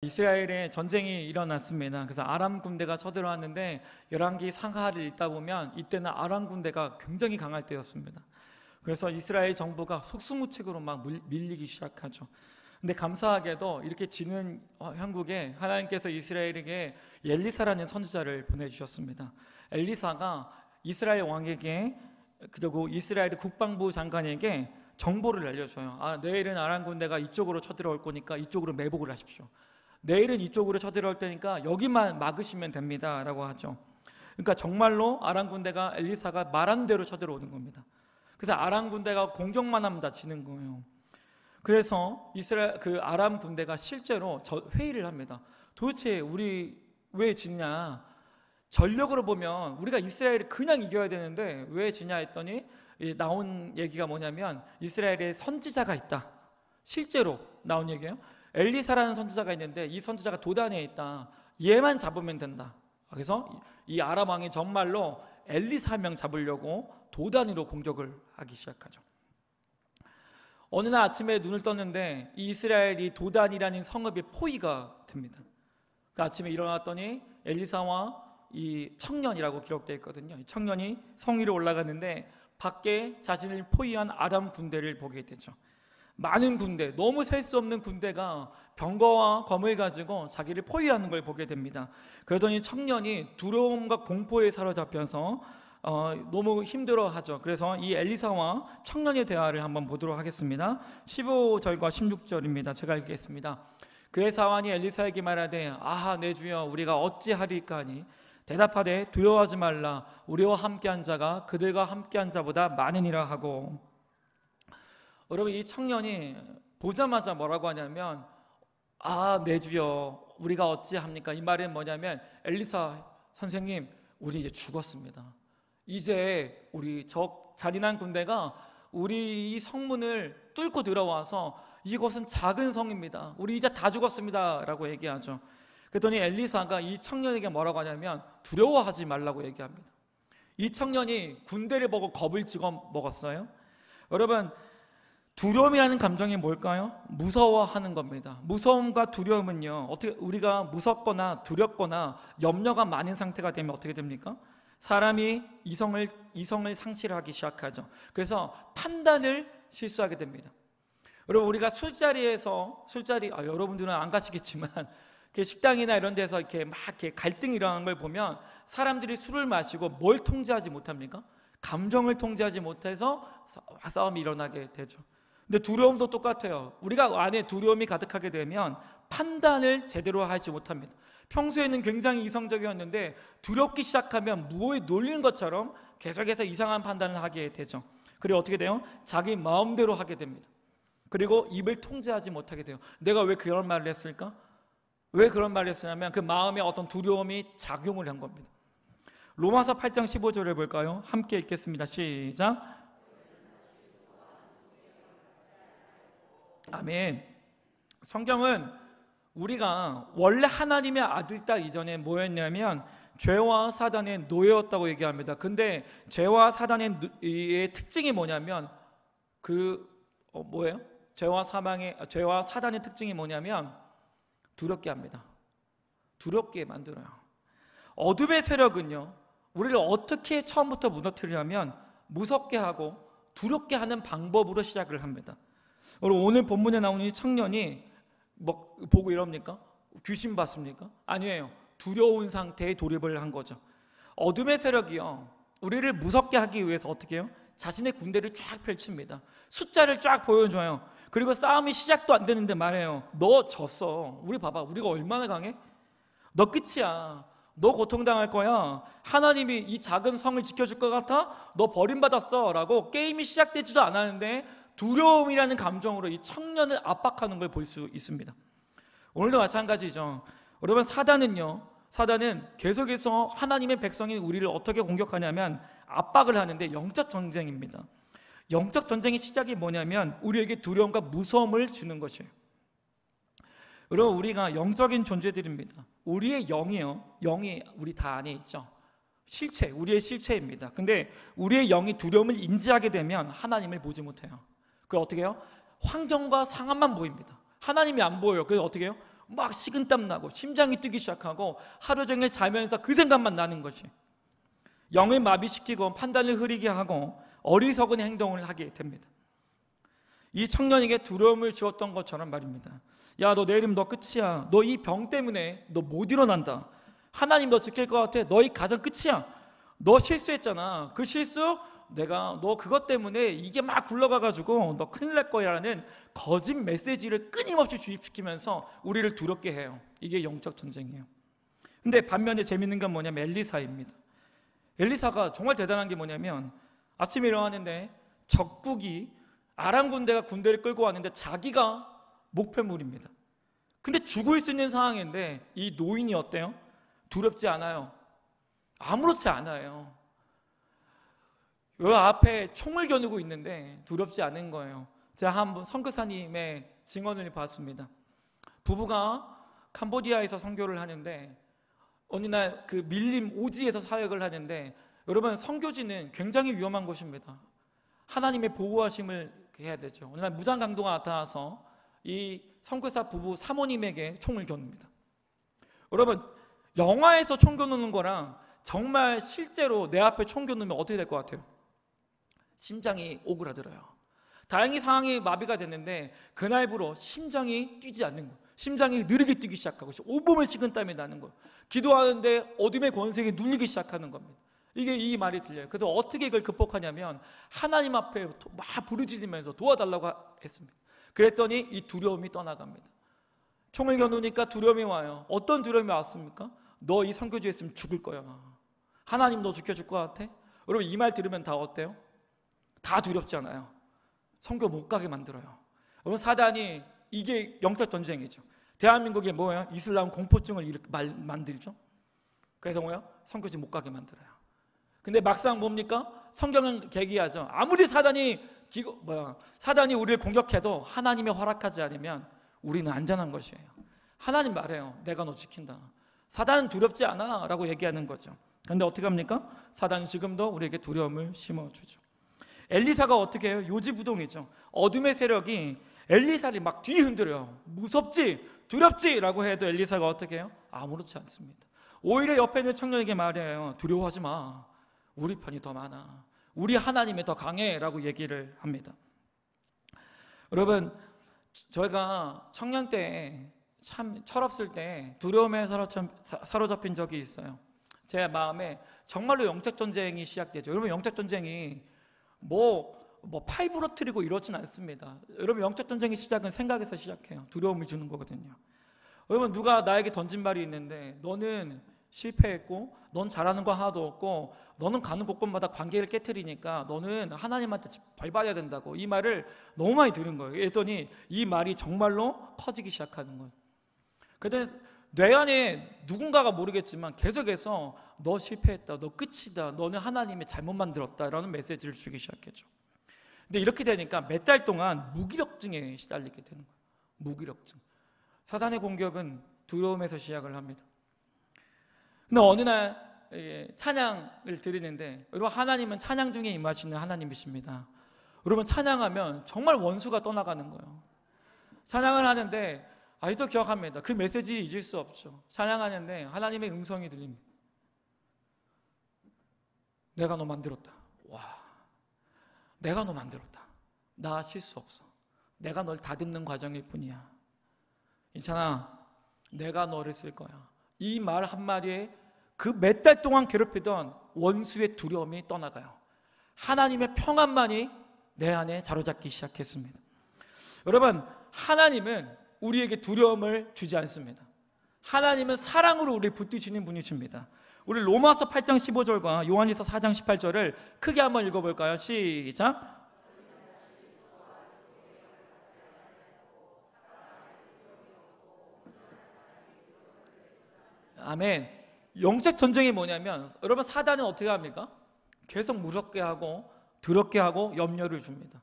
이스라엘에 전쟁이 일어났습니다. 그래서 아람 군대가 쳐들어왔는데 열왕기 상하를 읽다 보면 이때는 아람 군대가 굉장히 강할 때였습니다. 그래서 이스라엘 정부가 속수무책으로 막 밀리기 시작하죠. 근데 감사하게도 이렇게 지는 형국에 하나님께서 이스라엘에게 엘리사라는 선지자를 보내주셨습니다. 엘리사가 이스라엘 왕에게 그리고 이스라엘 국방부 장관에게 정보를 알려줘요. 내일은 아람 군대가 이쪽으로 쳐들어올 거니까 이쪽으로 매복을 하십시오. 내일은 이쪽으로 쳐들어올 테니까 여기만 막으시면 됩니다 라고 하죠. 그러니까 정말로 아람 군대가 엘리사가 말한 대로 쳐들어오는 겁니다. 그래서 아람 군대가 공격만 하면 다 지는 거예요. 그래서 아람 군대가 실제로 회의를 합니다. 도대체 우리 왜 지냐? 전력으로 보면 우리가 이스라엘을 그냥 이겨야 되는데 왜 지냐 했더니 나온 얘기가 뭐냐면 이스라엘에 선지자가 있다. 실제로 나온 얘기예요. 엘리사라는 선지자가 있는데 이 선지자가 도단에 있다. 얘만 잡으면 된다. 그래서 이 아람 왕이 정말로 엘리사 한 명 잡으려고 도단으로 공격을 하기 시작하죠. 어느 날 아침에 눈을 떴는데 이 이스라엘이 도단이라는 성읍의 포위가 됩니다. 그 아침에 일어났더니 엘리사와 이 청년이라고 기록되어 있거든요. 이 청년이 성 위로 올라갔는데 밖에 자신을 포위한 아람 군대를 보게 되죠. 많은 군대, 너무 셀 수 없는 군대가 병거와 검을 가지고 자기를 포위하는 걸 보게 됩니다. 그러더니 청년이 두려움과 공포에 사로잡혀서 너무 힘들어하죠. 그래서 이 엘리사와 청년의 대화를 한번 보도록 하겠습니다. 15절과 16절입니다. 제가 읽겠습니다. 그의 사환이 엘리사에게 말하되 아하 내 주여 우리가 어찌하리까 하니 대답하되 두려워하지 말라 우리와 함께한 자가 그들과 함께한 자보다 많으니라 하고. 여러분 이 청년이 보자마자 뭐라고 하냐면 내 주여 우리가 어찌합니까? 이 말은 뭐냐면 엘리사 선생님 우리 이제 죽었습니다. 이제 우리 적 잔인한 군대가 우리 이 성문을 뚫고 들어와서 이곳은 작은 성입니다. 우리 이제 다 죽었습니다 라고 얘기하죠. 그랬더니 엘리사가 이 청년에게 뭐라고 하냐면 두려워하지 말라고 얘기합니다. 이 청년이 군대를 보고 겁을 찍어 먹었어요. 여러분 두려움이라는 감정이 뭘까요? 무서워하는 겁니다. 무서움과 두려움은요, 어떻게 우리가 무섭거나 두렵거나 염려가 많은 상태가 되면 어떻게 됩니까? 사람이 이성을 상실하기 시작하죠. 그래서 판단을 실수하게 됩니다. 여러분 우리가 여러분들은 안 가시겠지만 식당이나 이런 데서 이렇게 갈등이 일어나는 걸 보면 사람들이 술을 마시고 뭘 통제하지 못합니까? 감정을 통제하지 못해서 싸움이 일어나게 되죠. 근데 두려움도 똑같아요. 우리가 안에 두려움이 가득하게 되면 판단을 제대로 하지 못합니다. 평소에는 굉장히 이성적이었는데 두렵기 시작하면 무엇에 놀리는 것처럼 계속해서 이상한 판단을 하게 되죠. 그리고 어떻게 돼요? 자기 마음대로 하게 됩니다. 그리고 입을 통제하지 못하게 돼요. 내가 왜 그런 말을 했을까? 왜 그런 말을 했냐면 그 마음에 어떤 두려움이 작용을 한 겁니다. 로마서 8장 15절을 볼까요? 함께 읽겠습니다. 시작. 아멘. 성경은 우리가 원래 하나님의 아들 딸 이전에 뭐였냐면 죄와 사단의 노예였다고 얘기합니다. 근데 죄와 사단의 특징이 뭐냐면 뭐예요? 죄와 사단의 특징이 뭐냐면 두렵게 합니다. 두렵게 만들어요. 어둠의 세력은요, 우리를 어떻게 처음부터 무너뜨리냐면 무섭게 하고 두렵게 하는 방법으로 시작을 합니다. 오늘 본문에 나오는 이 청년이 보고 이럽니까? 귀신 봤습니까? 아니에요. 두려운 상태에 돌입을 한 거죠. 어둠의 세력이요, 우리를 무섭게 하기 위해서 어떻게 해요? 자신의 군대를 쫙 펼칩니다. 숫자를 쫙 보여줘요. 그리고 싸움이 시작도 안 되는데 말해요. 너 졌어. 우리 봐봐. 우리가 얼마나 강해? 너 끝이야. 너 고통당할 거야. 하나님이 이 작은 성을 지켜줄 것 같아? 너 버림받았어 라고 게임이 시작되지도 않았는데 두려움이라는 감정으로 이 청년을 압박하는 걸 볼 수 있습니다. 오늘도 마찬가지죠. 여러분 사단은 계속해서 하나님의 백성인 우리를 어떻게 공격하냐면 압박을 하는데 영적 전쟁입니다. 영적 전쟁의 시작이 뭐냐면 우리에게 두려움과 무서움을 주는 것이에요. 여러분 우리가 영적인 존재들입니다. 우리의 영이 우리 다 안에 있죠. 우리의 실체입니다. 근데 우리의 영이 두려움을 인지하게 되면 하나님을 보지 못해요. 그걸 어떻게 해요? 환경과 상황만 보입니다. 하나님이 안 보여요. 그래서 어떻게 해요? 막 식은땀 나고 심장이 뛰기 시작하고 하루 종일 자면서 그 생각만 나는 것이, 영을 마비시키고 판단을 흐리게 하고 어리석은 행동을 하게 됩니다. 이 청년에게 두려움을 주었던 것처럼 말입니다. 야, 너 내일이면 너 끝이야. 너 이 병 때문에 너 못 일어난다. 하나님 너 지킬 것 같아. 너희 가정 끝이야. 너 실수했잖아. 그 실수 내가 너 그것 때문에 이게 막 굴러가가지고 너 큰일 날 거야라는 거짓 메시지를 끊임없이 주입시키면서 우리를 두렵게 해요. 이게 영적 전쟁이에요. 근데 반면에 재밌는 건 뭐냐면 엘리사입니다. 엘리사가 정말 대단한 게 뭐냐면 아침에 일어났는데 적국이 아람 군대가 군대를 끌고 왔는데 자기가 목표물입니다. 근데 죽을 수 있는 상황인데 이 노인이 어때요? 두렵지 않아요. 아무렇지 않아요. 요 앞에 총을 겨누고 있는데 두렵지 않은 거예요. 제가 한번 선교사님의 증언을 봤습니다. 부부가 캄보디아에서 선교를 하는데 어느 날 그 밀림 오지에서 사역을 하는데, 여러분 선교지는 굉장히 위험한 곳입니다. 하나님의 보호하심을 해야 되죠. 어느 날 무장 강도가 나타나서 이 선교사 부부 사모님에게 총을 겨눕니다. 여러분 영화에서 총 겨누는 거랑 정말 실제로 내 앞에 총 겨누면 어떻게 될 것 같아요? 심장이 오그라들어요. 다행히 상황이 마비가 됐는데 그날부로 심장이 뛰지 않는 거예요. 심장이 느리게 뛰기 시작하고 온몸에 식은땀이 나는 거예요. 기도하는데 어둠의 권세에 눌리기 시작하는 겁니다. 이게 이 말이 들려요. 그래서 어떻게 이걸 극복하냐면 하나님 앞에 막 부르짖으면서 도와달라고 했습니다. 그랬더니 이 두려움이 떠나갑니다. 총을 겨누니까 두려움이 와요. 어떤 두려움이 왔습니까? 너 이 선교지에 있으면 죽을 거야. 하나님 너 지켜줄 것 같아? 여러분 이 말 들으면 다 어때요? 다 두렵잖아요. 선교 못 가게 만들어요. 여러분 사단이 이게 영적 전쟁이죠. 대한민국에 뭐예요? 이슬람 공포증을 만들죠. 그래서 뭐예요? 선교지 못 가게 만들어요. 근데 막상 뭡니까? 성경은 계기하죠. 아무리 사단이 우리를 공격해도 하나님의 허락하지 않으면 우리는 안전한 것이에요. 하나님 말해요. 내가 너 지킨다. 사단은 두렵지 않아 라고 얘기하는 거죠. 그런데 어떻게 합니까? 사단은 지금도 우리에게 두려움을 심어주죠. 엘리사가 어떻게 해요? 요지부동이죠. 어둠의 세력이 엘리사를 막 뒤흔들어요. 무섭지? 두렵지? 라고 해도 엘리사가 어떻게 해요? 아무렇지 않습니다. 오히려 옆에 있는 청년에게 말해요. 두려워하지 마. 우리 편이 더 많아. 우리 하나님이 더 강해 라고 얘기를 합니다. 여러분 저희가 청년 때 참 철없을 때 두려움에 사로잡힌 적이 있어요. 제 마음에 정말로 영적 전쟁이 시작되죠. 여러분 영적 전쟁이 팔 부러뜨리고 이러진 않습니다. 여러분 영적 전쟁의 시작은 생각에서 시작해요. 두려움을 주는 거거든요. 여러분 누가 나에게 던진 말이 있는데 너는 실패했고 넌 잘하는 거 하나도 없고 너는 가는 곳곳마다 관계를 깨트리니까 너는 하나님한테 벌 받아야 된다고, 이 말을 너무 많이 들은 거예요. 그랬더니 이 말이 정말로 커지기 시작하는 거예요. 그런데 뇌 안에 누군가가 모르겠지만 계속해서 너 실패했다, 너 끝이다, 너는 하나님이 잘못 만들었다라는 메시지를 주기 시작했죠. 근데 이렇게 되니까 몇 달 동안 무기력증에 시달리게 되는 거예요. 무기력증. 사단의 공격은 두려움에서 시작을 합니다. 근데 어느 날 찬양을 드리는데, 여러분 하나님은 찬양 중에 임하시는 하나님이십니다. 여러분 찬양하면 정말 원수가 떠나가는 거예요. 찬양을 하는데 아직도 기억합니다. 그 메시지 잊을 수 없죠. 찬양하는데 하나님의 음성이 들립니다. 내가 너 만들었다. 와, 내가 너 만들었다. 나 실수 없어. 내가 널 다듬는 과정일 뿐이야. 괜찮아. 내가 너를 쓸 거야. 이 말 한마디에 그 몇 달 동안 괴롭히던 원수의 두려움이 떠나가요. 하나님의 평안만이 내 안에 자로잡기 시작했습니다. 여러분 하나님은 우리에게 두려움을 주지 않습니다. 하나님은 사랑으로 우리를 붙드시는 분이십니다. 우리 로마서 8장 15절과 요한일서 4장 18절을 크게 한번 읽어볼까요? 시작. 아멘. 영적 전쟁이 뭐냐면 여러분 사단은 어떻게 합니까? 계속 무섭게 하고 두렵게 하고 염려를 줍니다.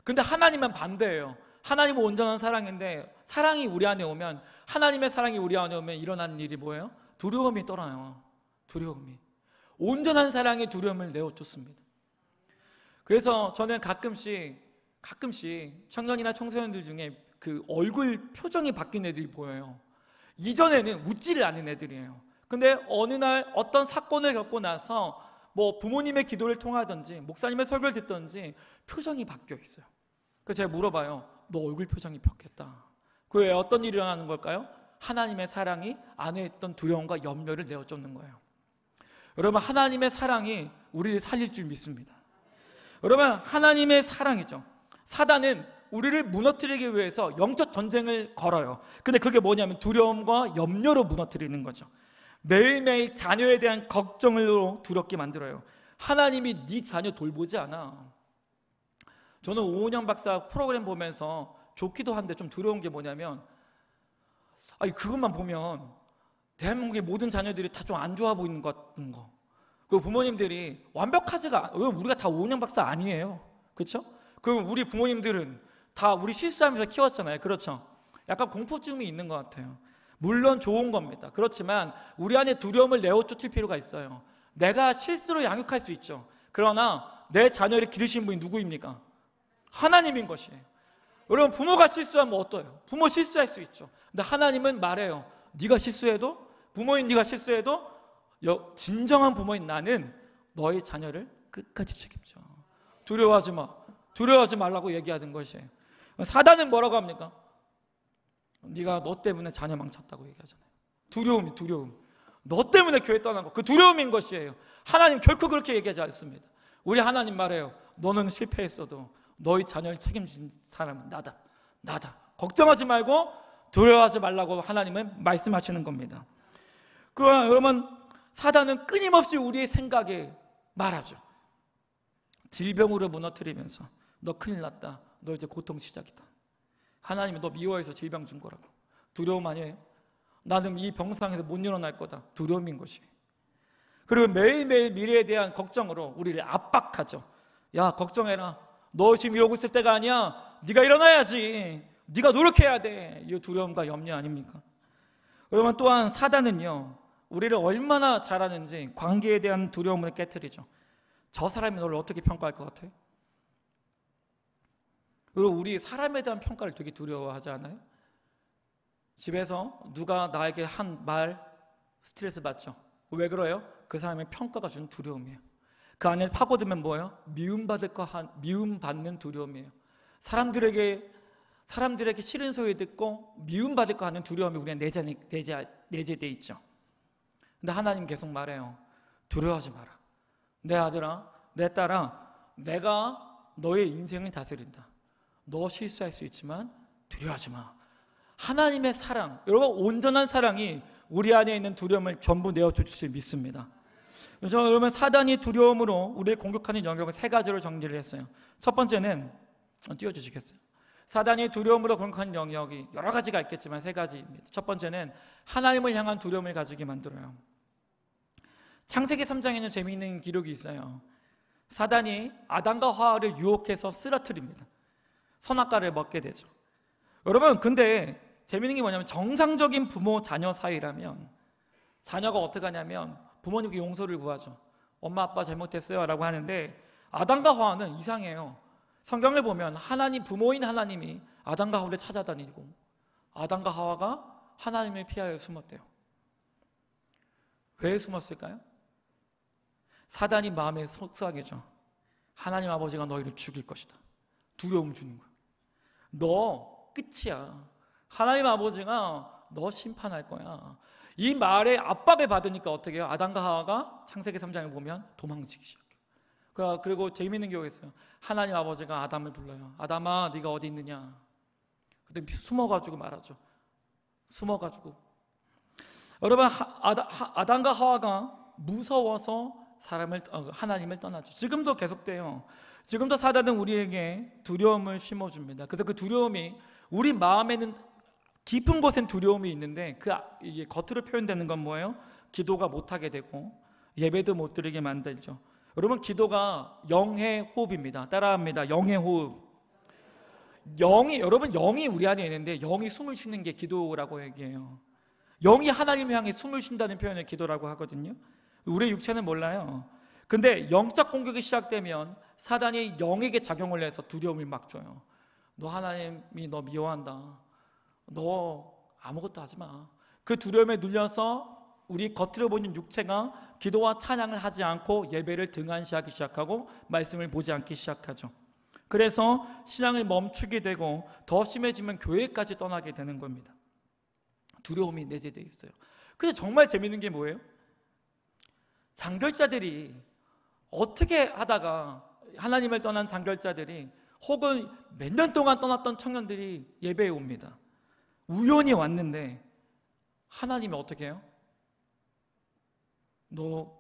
근데 하나님은 반대예요. 하나님은 온전한 사랑인데 사랑이 우리 안에 오면, 하나님의 사랑이 우리 안에 오면 일어나는 일이 뭐예요? 두려움이 떠나요. 두려움이. 온전한 사랑이 두려움을 내어쫓습니다. 그래서 저는 가끔씩 청년이나 청소년들 중에 그 얼굴 표정이 바뀐 애들이 보여요. 이전에는 웃지를 않은 애들이에요. 근데 어느 날 어떤 사건을 겪고 나서 뭐 부모님의 기도를 통하든지 목사님의 설교를 듣든지 표정이 바뀌어 있어요. 그래서 제가 물어봐요. 너 얼굴 표정이 바뀌었다. 그 왜 어떤 일이 일어나는 걸까요? 하나님의 사랑이 안에 있던 두려움과 염려를 내어쫓는 거예요. 여러분, 하나님의 사랑이 우리를 살릴 줄 믿습니다. 여러분, 하나님의 사랑이죠. 사단은 우리를 무너뜨리기 위해서 영적 전쟁을 걸어요. 근데 그게 뭐냐면 두려움과 염려로 무너뜨리는 거죠. 매일매일 자녀에 대한 걱정으로 두렵게 만들어요. 하나님이 네 자녀 돌보지 않아. 저는 오은영 박사 프로그램 보면서 좋기도 한데 좀 두려운 게 뭐냐면, 아니 그것만 보면 대한민국의 모든 자녀들이 다 좀 안 좋아 보이는 것 같은 거. 그 부모님들이 완벽하지가, 왜 우리가 다 오은영 박사 아니에요, 그렇죠? 그럼 우리 부모님들은 다 우리 실수하면서 키웠잖아요, 그렇죠? 약간 공포증이 있는 것 같아요. 물론 좋은 겁니다. 그렇지만 우리 안에 두려움을 내어쫓을 필요가 있어요. 내가 실수로 양육할 수 있죠. 그러나 내 자녀를 기르신 분이 누구입니까? 하나님인 것이에요. 여러분, 부모가 실수하면 어때요? 부모 실수할 수 있죠. 근데 하나님은 말해요. 네가 실수해도, 부모인 네가 실수해도 진정한 부모인 나는 너의 자녀를 끝까지 책임져. 두려워하지 마. 두려워하지 말라고 얘기하는 것이에요. 사단은 뭐라고 합니까? 네가 너 때문에 자녀 망쳤다고 얘기하잖아요. 두려움이 두려움. 너 때문에 교회 떠난 거, 그 두려움인 것이에요. 하나님 결코 그렇게 얘기하지 않습니다. 우리 하나님 말해요. 너는 실패했어도 너희 자녀를 책임진 사람은 나다. 나다. 걱정하지 말고 두려워하지 말라고 하나님은 말씀하시는 겁니다. 그러나 여러분, 사단은 끊임없이 우리의 생각에 말하죠. 질병으로 무너뜨리면서 너 큰일 났다. 너 이제 고통 시작이다. 하나님이 너 미워해서 질병 준 거라고. 두려움 아니에요? 나는 이 병상에서 못 일어날 거다. 두려움인 것이에요. 그리고 매일매일 미래에 대한 걱정으로 우리를 압박하죠. 야, 걱정해라. 너 지금 이러고 있을 때가 아니야. 네가 일어나야지. 네가 노력해야 돼. 이 두려움과 염려 아닙니까? 여러분, 또한 사단은요, 우리를 얼마나 잘하는지 관계에 대한 두려움을 깨트리죠. 저 사람이 너를 어떻게 평가할 것 같아? 그리고 우리 사람에 대한 평가를 되게 두려워하지 않아요? 집에서 누가 나에게 한 말 스트레스 받죠. 왜 그래요? 그 사람의 평가가 주는 두려움이에요. 그 안에 파고들면 뭐예요? 미움받는 두려움이에요. 사람들에게 싫은 소리 듣고 미움받을까 하는 두려움이 우리 안에 내재되어 있죠. 근데 하나님 계속 말해요. 두려워하지 마라. 내 아들아, 내 딸아, 내가 너의 인생을 다스린다. 너 실수할 수 있지만 두려워하지 마. 하나님의 사랑, 여러분, 온전한 사랑이 우리 안에 있는 두려움을 전부 내어줄 줄 믿습니다. 그래서 여러분, 사단이 두려움으로 우리를 공격하는 영역을 세 가지로 정리를 했어요. 첫 번째는 띄워주시겠어요? 사단이 두려움으로 공격하는 영역이 여러 가지가 있겠지만 세 가지입니다. 첫 번째는 하나님을 향한 두려움을 가지게 만들어요. 창세기 3장에는 재미있는 기록이 있어요. 사단이 아담과 하와를 유혹해서 쓰러뜨립니다. 선악과를 먹게 되죠. 여러분, 근데 재미있는 게 뭐냐면 정상적인 부모 자녀 사이라면 자녀가 어떻게 하냐면 부모님께 용서를 구하죠. 엄마 아빠 잘못했어요 라고 하는데 아담과 하와는 이상해요. 성경을 보면 부모인 하나님이 아담과 하와를 찾아다니고 아담과 하와가 하나님을 피하여 숨었대요. 왜 숨었을까요? 사단이 마음에 속삭이죠. 하나님 아버지가 너희를 죽일 것이다. 두려움 주는 거야. 너 끝이야. 하나님 아버지가 너 심판할 거야. 이 말에 압박을 받으니까 어떻게 해요? 아담과 하와가 창세기 3장에 보면 도망치기 시작해요. 그리고 재미있는 기억이 있어요. 하나님 아버지가 아담을 불러요. 아담아, 네가 어디 있느냐? 그때 숨어가지고 말하죠. 숨어가지고. 여러분, 아담과 하와가 무서워서 하나님을 떠났죠. 지금도 계속돼요. 지금도 사단은 우리에게 두려움을 심어줍니다. 그래서 그 두려움이 우리 마음에는 깊은 곳엔 두려움이 있는데 이게 겉으로 표현되는 건 뭐예요? 기도가 못하게 되고 예배도 못 드리게 만들죠. 여러분, 기도가 영의 호흡입니다. 따라합니다. 영의 호흡. 영이 우리 안에 있는데 영이 숨을 쉬는 게 기도라고 얘기해요. 영이 하나님을 향해 숨을 쉰다는 표현을 기도라고 하거든요. 우리 육체는 몰라요. 근데 영적 공격이 시작되면 사단이 영에게 작용을 해서 두려움을 막 줘요. 너 하나님이 너 미워한다. 너 아무것도 하지 마. 그 두려움에 눌려서 우리 겉으로 보이는 육체가 기도와 찬양을 하지 않고 예배를 등한시하기 시작하고 말씀을 보지 않기 시작하죠. 그래서 신앙을 멈추게 되고 더 심해지면 교회까지 떠나게 되는 겁니다. 두려움이 내재되어 있어요. 근데 정말 재밌는 게 뭐예요? 장결자들이 어떻게 하다가 하나님을 떠난 장결자들이 혹은 몇 년 동안 떠났던 청년들이 예배에 옵니다. 우연히 왔는데 하나님이 어떻게 해요? 너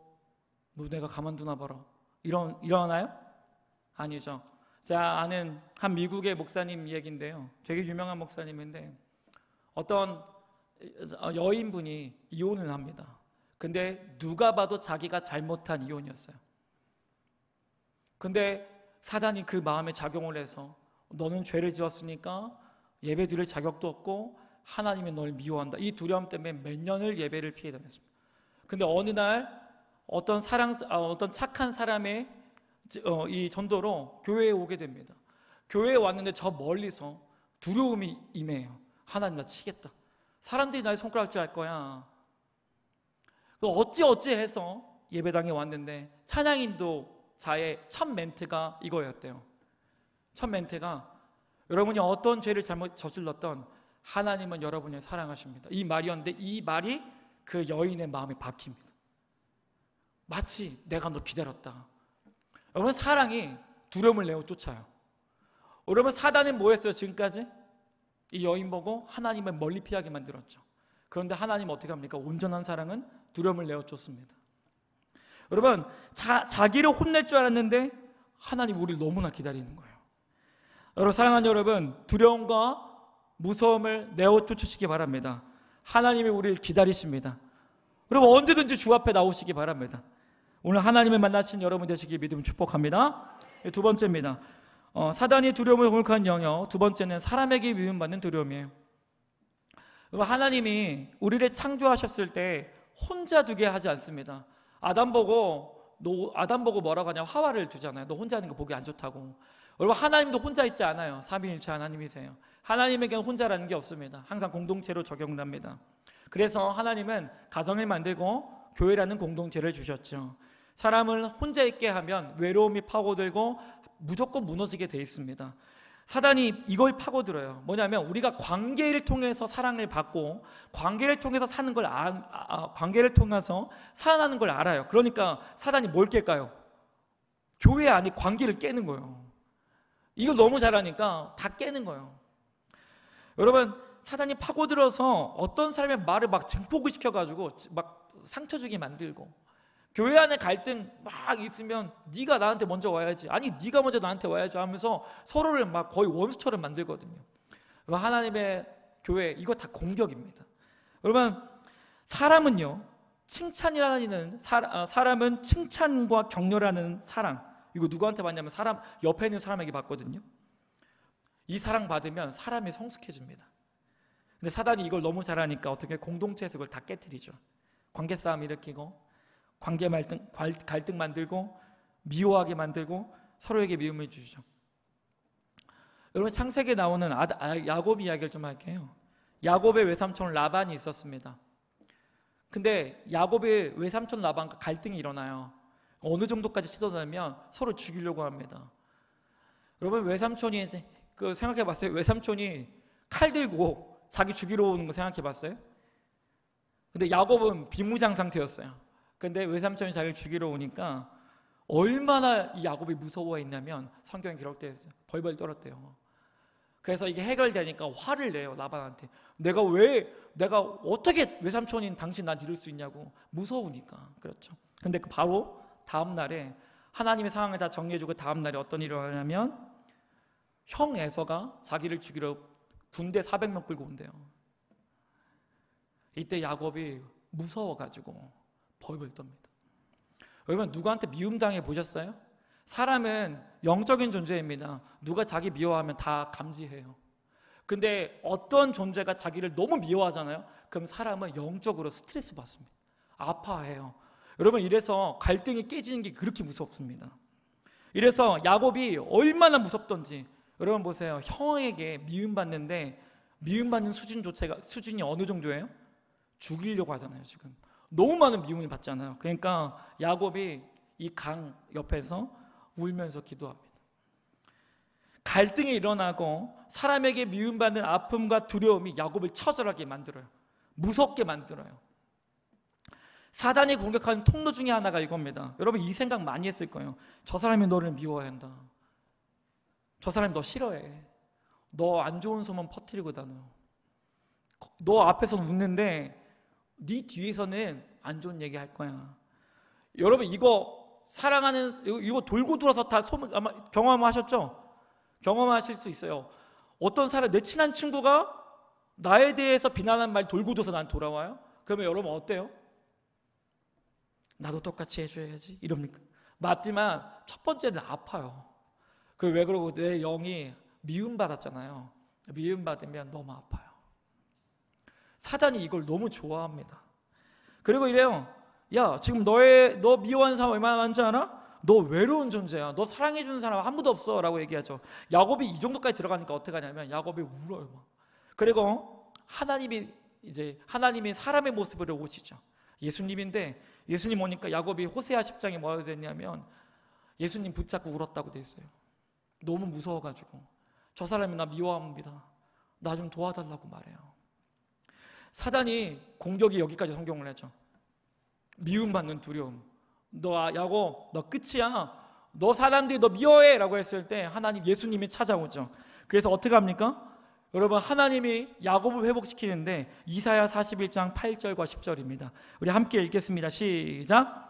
내가 가만두나 봐라. 이러나요? 아니죠. 제가 아는 한 미국의 목사님 얘기인데요. 되게 유명한 목사님인데 어떤 여인분이 이혼을 합니다. 근데 누가 봐도 자기가 잘못한 이혼이었어요. 근데 사단이 그 마음에 작용을 해서 너는 죄를 지었으니까 예배 드릴 자격도 없고 하나님이 널 미워한다. 이 두려움 때문에 몇 년을 예배를 피해 다녔습니다. 근데 어느 날 어떤 착한 사람의 이 전도로 교회에 오게 됩니다. 교회에 왔는데 저 멀리서 두려움이 임해요. 하나님 나 치겠다. 사람들이 날 손가락질 할 거야. 어찌 해서 예배당에 왔는데 찬양인도자의 첫 멘트가 이거였대요. 첫 멘트가 여러분이 어떤 죄를 잘못 저질렀던 하나님은 여러분을 사랑하십니다. 이 말이었는데 이 말이 그 여인의 마음에 박힙니다. 마치 내가 너 기다렸다. 여러분 사랑이 두려움을 내어 쫓아요. 여러분 사단은 뭐 했어요 지금까지? 이 여인 보고 하나님을 멀리 피하게 만들었죠. 그런데 하나님은 어떻게 합니까? 온전한 사랑은 두려움을 내어 쫓습니다. 여러분 자기를 혼낼 줄 알았는데 하나님 우리를 너무나 기다리는 거예요. 여러분 사랑하는 여러분 두려움과 무서움을 내어 쫓으시기 바랍니다. 하나님이 우리를 기다리십니다. 여러분 언제든지 주 앞에 나오시기 바랍니다. 오늘 하나님을 만나신 여러분 되시길 믿음 축복합니다. 두 번째입니다. 사단이 두려움을 공격하는 영역. 두 번째는 사람에게 미움받는 두려움이에요. 하나님이 우리를 창조하셨을 때 혼자 두게 하지 않습니다. 아담 보고 뭐라고 하냐? 하와를 두잖아요. 너 혼자 하는 거 보기 안 좋다고. 여러분 하나님도 혼자 있지 않아요. 삼위일체 하나님이세요. 하나님에게는 혼자라는 게 없습니다. 항상 공동체로 적용됩니다. 그래서 하나님은 가정을 만들고 교회라는 공동체를 주셨죠. 사람을 혼자 있게 하면 외로움이 파고들고 무조건 무너지게 돼 있습니다. 사단이 이걸 파고들어요. 뭐냐면 우리가 관계를 통해서 사랑을 받고 관계를 통해서 사는 걸 관계를 통해서 살아나는 걸 알아요. 그러니까 사단이 뭘 깰까요? 교회 안에 관계를 깨는 거예요. 이걸 너무 잘하니까 다 깨는 거예요. 여러분 사단이 파고들어서 어떤 사람의 말을 막 증폭을 시켜가지고 막 상처 주게 만들고 교회 안에 갈등 막 있으면 네가 나한테 먼저 와야지 아니 네가 먼저 나한테 와야지 하면서 서로를 막 거의 원수처럼 만들거든요. 하나님의 교회 이거 다 공격입니다. 여러분 사람은요 칭찬이라는 사람은 칭찬과 격려라는 사랑 이거 누구한테 받냐면 사람 옆에 있는 사람에게 받거든요. 이 사랑 받으면 사람이 성숙해집니다. 근데 사단이 이걸 너무 잘하니까 어떻게 공동체에서 그걸 다 깨트리죠. 관계 싸움 일으키고 관계 갈등 만들고 미워하게 만들고 서로에게 미움을 주죠. 여러분 창세기에 나오는 야곱 이야기를 좀 할게요. 야곱의 외삼촌 라반이 있었습니다. 근데 야곱의 외삼촌 라반과 갈등이 일어나요. 어느 정도까지 치닫으면 서로 죽이려고 합니다. 여러분 외삼촌이 생각해봤어요? 외삼촌이 칼 들고 자기 죽이러 오는 거 생각해봤어요? 근데 야곱은 비무장 상태였어요. 근데 외삼촌이 자기를 죽이러 오니까 얼마나 이 야곱이 무서워했냐면 성경에 기록되어 있어요. 벌벌 떨었대요. 그래서 이게 해결되니까 화를 내요 라반한테. 내가 어떻게 외삼촌인 당신 난 이럴 수 있냐고. 무서우니까. 그렇죠. 근데 바로 다음 날에 하나님의 상황을 다 정리해주고 다음 날에 어떤 일이 일어나냐면 형 에서가 자기를 죽이러 군대 400명 끌고 온대요. 이때 야곱이 무서워가지고 벌벌 떱니다. 여러분 누구한테 미움당해 보셨어요? 사람은 영적인 존재입니다. 누가 자기 미워하면 다 감지해요. 근데 어떤 존재가 자기를 너무 미워하잖아요. 그럼 사람은 영적으로 스트레스 받습니다. 아파해요. 여러분 이래서 갈등이 깨지는 게 그렇게 무섭습니다. 이래서 야곱이 얼마나 무섭던지 여러분 보세요. 형에게 미움받는데 미움받는 수준이 어느 정도예요? 죽이려고 하잖아요. 지금 너무 많은 미움을 받잖아요. 그러니까 야곱이 이 강 옆에서 울면서 기도합니다. 갈등이 일어나고 사람에게 미움받는 아픔과 두려움이 야곱을 처절하게 만들어요. 무섭게 만들어요. 사단이 공격하는 통로 중에 하나가 이겁니다. 여러분 이 생각 많이 했을 거예요. 저 사람이 너를 미워한다. 저 사람이 너 싫어해. 너 안 좋은 소문 퍼뜨리고 다녀. 너 앞에서는 웃는데 네 뒤에서는 안 좋은 얘기 할 거야. 여러분 이거 사랑하는 이거 돌고 돌아서 다 소문 아마 경험하셨죠? 경험하실 수 있어요. 어떤 사람 내 친한 친구가 나에 대해서 비난한 말 돌고 돌아서 난 돌아와요. 그러면 여러분 어때요? 나도 똑같이 해줘야지 이럽니까? 맞지만 첫 번째는 아파요. 그 왜 그러고 내 영이 미움받았잖아요. 미움받으면 너무 아파요. 사단이 이걸 너무 좋아합니다. 그리고 이래요. 야 지금 너 미워하는 사람 얼마나 많은지 알아? 너 외로운 존재야. 너 사랑해주는 사람 아무도 없어 라고 얘기하죠. 야곱이 이 정도까지 들어가니까 어떻게 하냐면 야곱이 울어요. 그리고 하나님이 사람의 모습으로 오시죠. 예수님인데 예수님 오니까 야곱이 호세아 10장에 뭐라고 됐냐면 예수님 붙잡고 울었다고 돼 있어요. 너무 무서워가지고 저 사람이 나 미워합니다. 나 좀 도와달라고 말해요. 사단이 공격이 여기까지 성공을 했죠. 미움받는 두려움. 너 야곱 너 끝이야. 너 사람들이 너 미워해 라고 했을 때 하나님 예수님이 찾아오죠. 그래서 어떻게 합니까? 여러분 하나님이 야곱을 회복시키는데 이사야 41장 8절과 10절입니다. 우리 함께 읽겠습니다. 시작.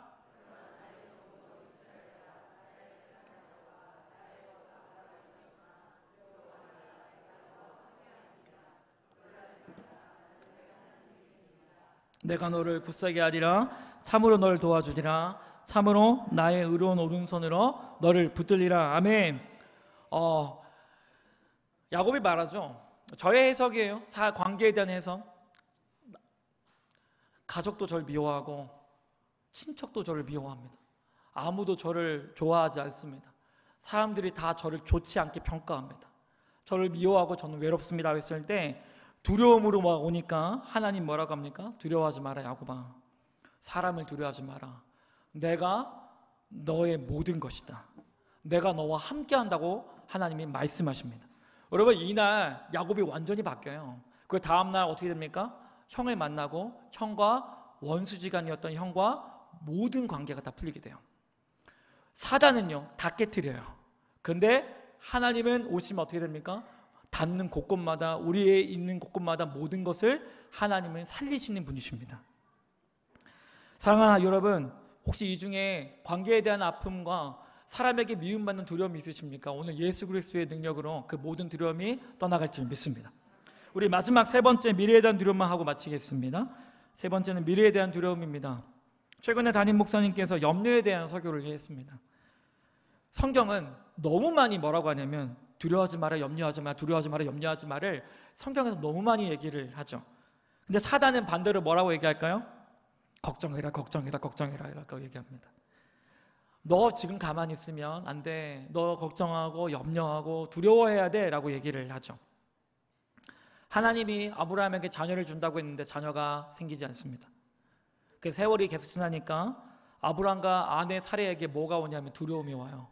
내가 너를 굳세게 하리라. 참으로 너를 도와주리라. 참으로 나의 의로운 오른손으로 너를 붙들리라. 아멘. 야곱이 말하죠. 저의 해석이에요. 관계에 대한 해석. 가족도 저를 미워하고 친척도 저를 미워합니다. 아무도 저를 좋아하지 않습니다. 사람들이 다 저를 좋지 않게 평가합니다. 저를 미워하고 저는 외롭습니다 했을 때 두려움으로 막 오니까 하나님 뭐라고 합니까? 두려워하지 마라 야곱아. 사람을 두려워하지 마라. 내가 너의 모든 것이다. 내가 너와 함께 한다고 하나님이 말씀하십니다. 여러분 이날 야곱이 완전히 바뀌어요. 그 다음날 어떻게 됩니까? 형을 만나고 형과 원수지간이었던 형과 모든 관계가 다 풀리게 돼요. 사단은요 다 깨트려요. 근데 하나님은 오시면 어떻게 됩니까? 닿는 곳곳마다 우리의 있는 곳곳마다 모든 것을 하나님은 살리시는 분이십니다. 사랑하는 여러분, 혹시 이 중에 관계에 대한 아픔과 사람에게 미움받는 두려움이 있으십니까? 오늘 예수 그리스도의 능력으로 그 모든 두려움이 떠나갈 줄 믿습니다. 우리 마지막 세 번째 미래에 대한 두려움만 하고 마치겠습니다. 세 번째는 미래에 대한 두려움입니다. 최근에 담임 목사님께서 염려에 대한 설교를 했습니다. 성경은 너무 많이 뭐라고 하냐면 두려워하지 마라, 염려하지 마라, 두려워하지 마라, 염려하지 마를 성경에서 너무 많이 얘기를 하죠. 근데 사단은 반대로 뭐라고 얘기할까요? 걱정해라, 걱정해라, 걱정해라 이라고 얘기합니다. 너 지금 가만히 있으면 안 돼. 너 걱정하고 염려하고 두려워해야 돼 라고 얘기를 하죠. 하나님이 아브라함에게 자녀를 준다고 했는데 자녀가 생기지 않습니다. 그 세월이 계속 지나니까 아브라함과 아내 사레에게 뭐가 오냐면 두려움이 와요.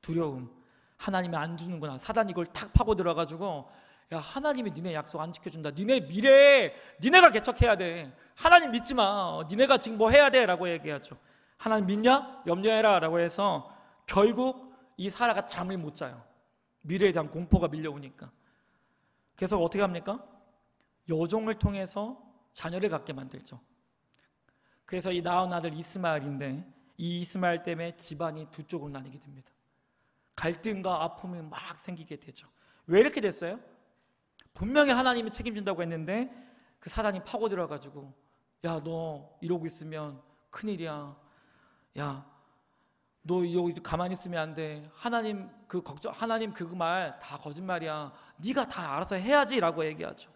두려움. 하나님이 안 주는구나. 사단이 이걸 탁 파고 들어가지고 야 하나님이 니네 약속 안 지켜준다. 니네 미래에 니네가 개척해야 돼. 하나님 믿지 마. 니네가 지금 뭐 해야 돼 라고 얘기하죠. 하나님 믿냐? 염려해라 라고 해서 결국 이 사라가 잠을 못 자요. 미래에 대한 공포가 밀려오니까. 그래서 어떻게 합니까? 여종을 통해서 자녀를 갖게 만들죠. 그래서 이 낳은 아들 이스마엘인데 이 이스마엘 때문에 집안이 두 쪽으로 나뉘게 됩니다. 갈등과 아픔이 막 생기게 되죠. 왜 이렇게 됐어요? 분명히 하나님이 책임진다고 했는데 그 사단이 파고 들어가지고 야 너 이러고 있으면 큰일이야. 야 너 여기 가만히 있으면 안 돼. 하나님 그 걱정, 하나님 그 말 다 거짓말이야. 네가 다 알아서 해야지 라고 얘기하죠.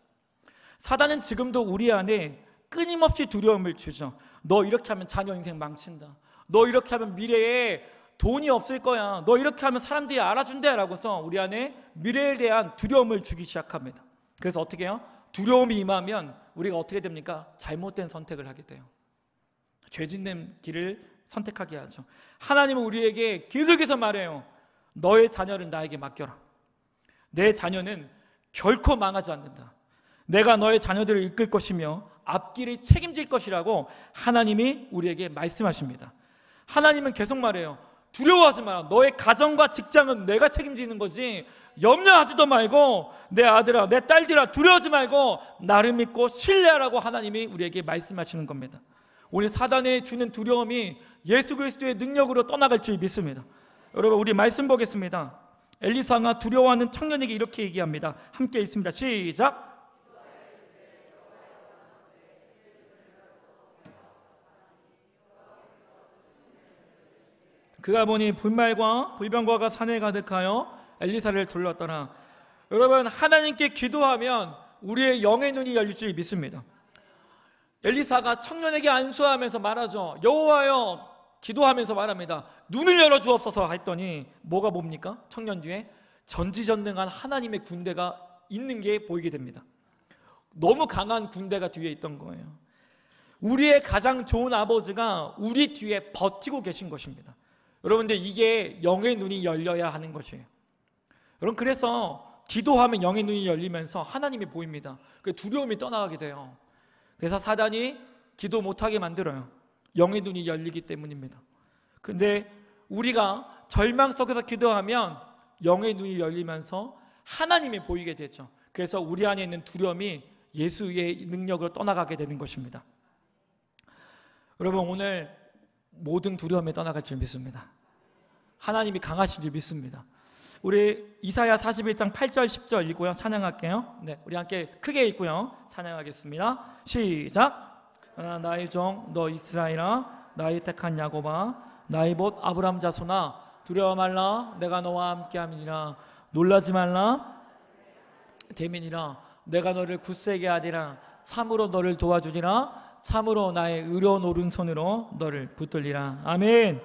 사단은 지금도 우리 안에 끊임없이 두려움을 주죠. 너 이렇게 하면 자녀 인생 망친다. 너 이렇게 하면 미래에 돈이 없을 거야. 너 이렇게 하면 사람들이 알아준대 라고서 우리 안에 미래에 대한 두려움을 주기 시작합니다. 그래서 어떻게 해요? 두려움이 임하면 우리가 어떻게 됩니까? 잘못된 선택을 하게 돼요. 죄짓는 길을 선택하게 하죠. 하나님은 우리에게 계속해서 말해요. 너의 자녀를 나에게 맡겨라. 내 자녀는 결코 망하지 않는다. 내가 너의 자녀들을 이끌 것이며 앞길을 책임질 것이라고 하나님이 우리에게 말씀하십니다. 하나님은 계속 말해요. 두려워하지 마라. 너의 가정과 직장은 내가 책임지는 거지. 염려하지도 말고 내 아들아, 내 딸들아, 두려워하지 말고 나를 믿고 신뢰하라고 하나님이 우리에게 말씀하시는 겁니다. 오늘 사단이 주는 두려움이 예수 그리스도의 능력으로 떠나갈 줄 믿습니다. 여러분, 우리 말씀 보겠습니다. 엘리사가 두려워하는 청년에게 이렇게 얘기합니다. 함께 읽습니다. 시작. 그가 보니 불말과 불병과가 산에 가득하여 엘리사를 둘렀더라. 여러분, 하나님께 기도하면 우리의 영의 눈이 열릴 줄 믿습니다. 엘리사가 청년에게 안수하면서 말하죠. 여호와여, 기도하면서 말합니다. 눈을 열어주옵소서 했더니 뭐가 뭡니까? 청년 뒤에 전지전능한 하나님의 군대가 있는 게 보이게 됩니다. 너무 강한 군대가 뒤에 있던 거예요. 우리의 가장 좋은 아버지가 우리 뒤에 버티고 계신 것입니다. 여러분들, 이게 영의 눈이 열려야 하는 것이에요. 여러분, 그래서 기도하면 영의 눈이 열리면서 하나님이 보입니다. 그 두려움이 떠나가게 돼요. 그래서 사단이 기도 못하게 만들어요. 영의 눈이 열리기 때문입니다. 근데 우리가 절망 속에서 기도하면 영의 눈이 열리면서 하나님이 보이게 되죠. 그래서 우리 안에 있는 두려움이 예수의 능력으로 떠나가게 되는 것입니다. 여러분, 오늘 모든 두려움이 떠나갈 줄 믿습니다. 하나님이 강하신 줄 믿습니다. 우리 이사야 41장 8절 10절 읽고요, 찬양할게요. 네, 우리 함께 크게 읽고요, 찬양하겠습니다. 시작. 나의 종 너 이스라엘아, 나의 택한 야곱아, 나의 봇 아브람 자손아, 두려워 말라. 내가 너와 함께함이니라. 놀라지 말라. 대민이라. 내가 너를 굳세게 하리라. 참으로 너를 도와주리라. 참으로 나의 의로운 오른손으로 너를 붙들리라. 아멘.